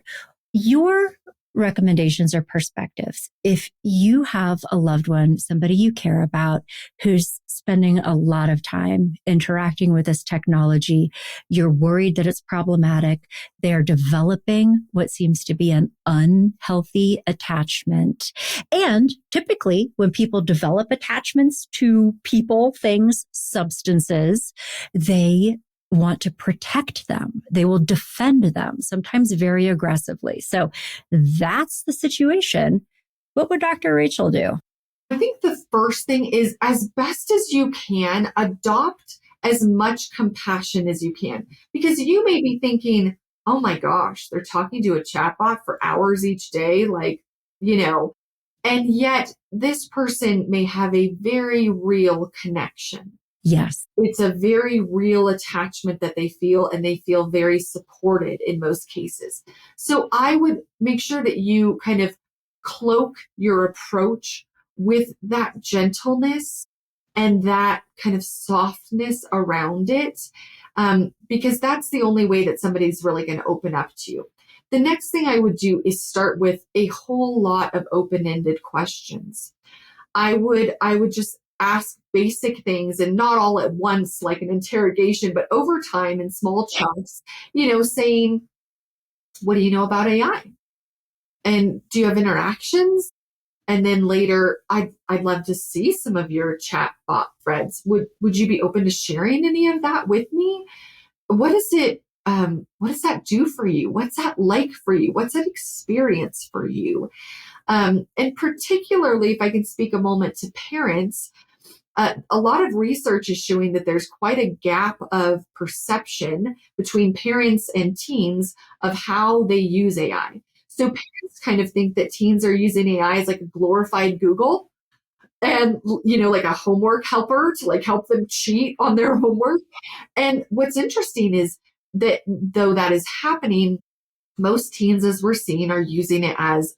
Speaker 2: your recommendations or perspectives. If you have a loved one, somebody you care about, who's spending a lot of time interacting with this technology, you're worried that it's problematic, they're developing what seems to be an unhealthy attachment. And typically, when people develop attachments to people, things, substances, they want to protect them. They will defend them, sometimes very aggressively. So that's the situation. What would Dr. Rachel do?
Speaker 1: I think the first thing is, as best as you can, adopt as much compassion as you can. Because you may be thinking, oh my gosh, they're talking to a chatbot for hours each day, and yet this person may have a very real connection.
Speaker 2: Yes.
Speaker 1: It's a very real attachment that they feel, and they feel very supported in most cases. So I would make sure that you kind of cloak your approach with that gentleness and that kind of softness around it, because that's the only way that somebody's really going to open up to you. The next thing I would do is start with a whole lot of open-ended questions. I would just ask basic things, and not all at once like an interrogation, but over time in small chunks, saying, what do you know about AI? And do you have interactions? And then later, I'd love to see some of your chatbot threads. Would you be open to sharing any of that with me? What is it? What does that do for you? What's that like for you? What's that experience for you? And particularly, if I can speak a moment to parents, a lot of research is showing that there's quite a gap of perception between parents and teens of how they use AI. So parents kind of think that teens are using AI as like a glorified Google and, like a homework helper to like help them cheat on their homework. And what's interesting is that though that is happening, most teens, as we're seeing, are using it as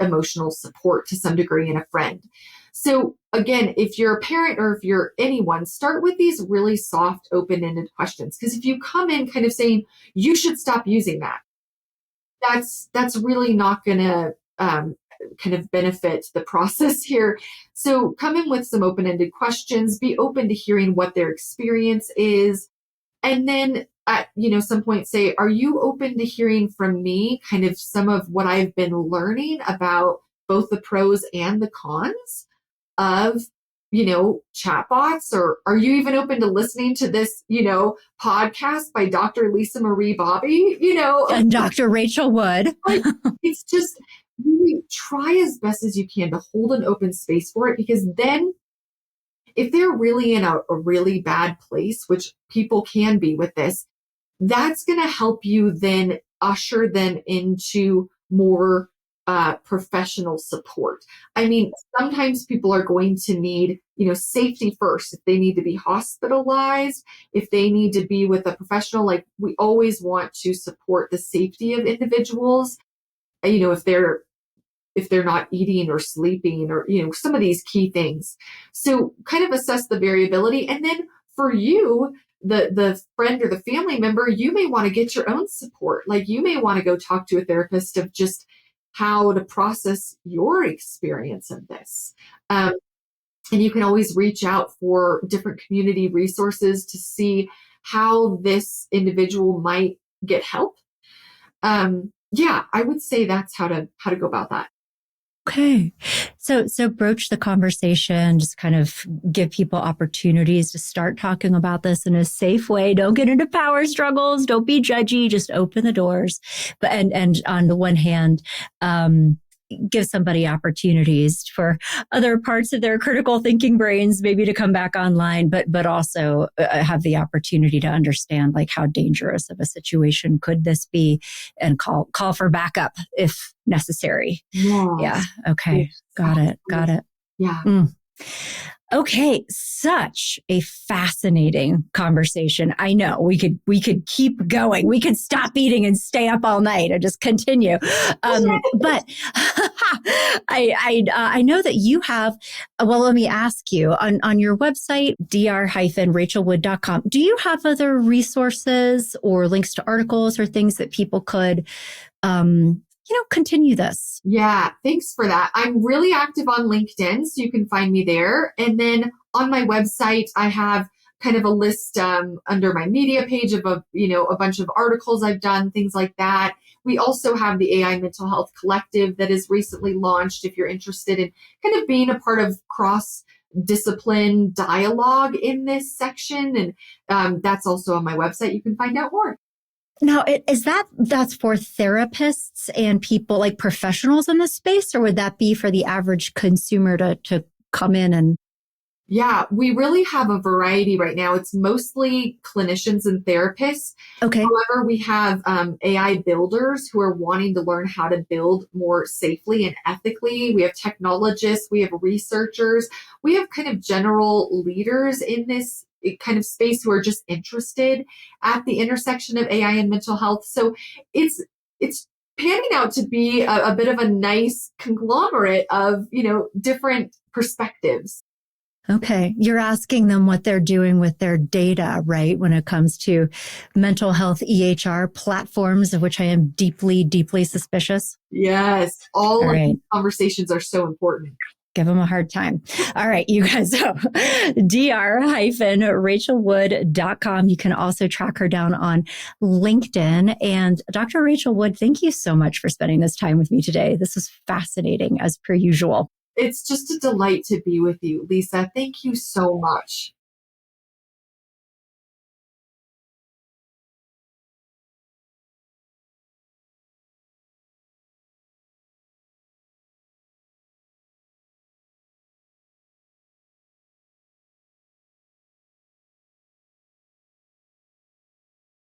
Speaker 1: emotional support to some degree and a friend. So, again, if you're a parent or if you're anyone, start with these really soft, open ended questions. Because if you come in kind of saying, you should stop using that, that's really not going to kind of benefit the process here. So, come in with some open ended questions, be open to hearing what their experience is, and then at some point say, are you open to hearing from me kind of some of what I've been learning about both the pros and the cons of chatbots? Or are you even open to listening to this podcast by Dr. Lisa Marie Bobby?
Speaker 2: And Dr. Rachel Wood.
Speaker 1: Like, it's just really try as best as you can to hold an open space for it, because then if they're really in a really bad place, which people can be with this, that's going to help you then usher them into more professional support. I mean, sometimes people are going to need, safety first. If they need to be hospitalized, if they need to be with a professional, like we always want to support the safety of individuals. If they're not eating or sleeping or, some of these key things. So kind of assess the variability. And then for you, the friend or the family member, you may want to get your own support. Like you may want to go talk to a therapist of just how to process your experience of this. And you can always reach out for different community resources to see how this individual might get help. Yeah, I would say that's how to go about that.
Speaker 2: Okay. So broach the conversation, just kind of give people opportunities to start talking about this in a safe way. Don't get into power struggles. Don't be judgy. Just open the doors. But, and on the one hand, give somebody opportunities for other parts of their critical thinking brains, maybe to come back online, but also have the opportunity to understand like how dangerous of a situation could this be, and call for backup if necessary.
Speaker 1: Yes.
Speaker 2: Yeah. Okay. Yes. Got it.
Speaker 1: Yeah.
Speaker 2: Okay, such a fascinating conversation. I know we could keep going. We could stop eating and stay up all night and just continue. But I know that you have. Well, let me ask you on your website dr-rachelwood.com. Do you have other resources or links to articles or things that people could continue this?
Speaker 1: Yeah, thanks for that. I'm really active on LinkedIn, so you can find me there. And then on my website, I have kind of a list under my media page of a bunch of articles I've done, things like that. We also have the AI Mental Health Collective that is recently launched if you're interested in kind of being a part of cross-discipline dialogue in this section. And that's also on my website. You can find out more.
Speaker 2: Now, that's for therapists and people like professionals in this space, or would that be for the average consumer to come in and?
Speaker 1: Yeah, we really have a variety right now. It's mostly clinicians and therapists.
Speaker 2: Okay.
Speaker 1: However, we have AI builders who are wanting to learn how to build more safely and ethically. We have technologists, we have researchers, we have kind of general leaders in this kind of space who are just interested at the intersection of AI and mental health. So it's panning out to be a bit of a nice conglomerate of, different perspectives.
Speaker 2: Okay. You're asking them what they're doing with their data, right? When it comes to mental health EHR platforms, of which I am deeply, deeply suspicious.
Speaker 1: Yes. All of these conversations are so important.
Speaker 2: Give them a hard time. All right, you guys. So dr-rachelwood.com. You can also track her down on LinkedIn. And Dr. Rachel Wood, thank you so much for spending this time with me today. This was fascinating as per usual.
Speaker 1: It's just a delight to be with you, Lisa. Thank you so much.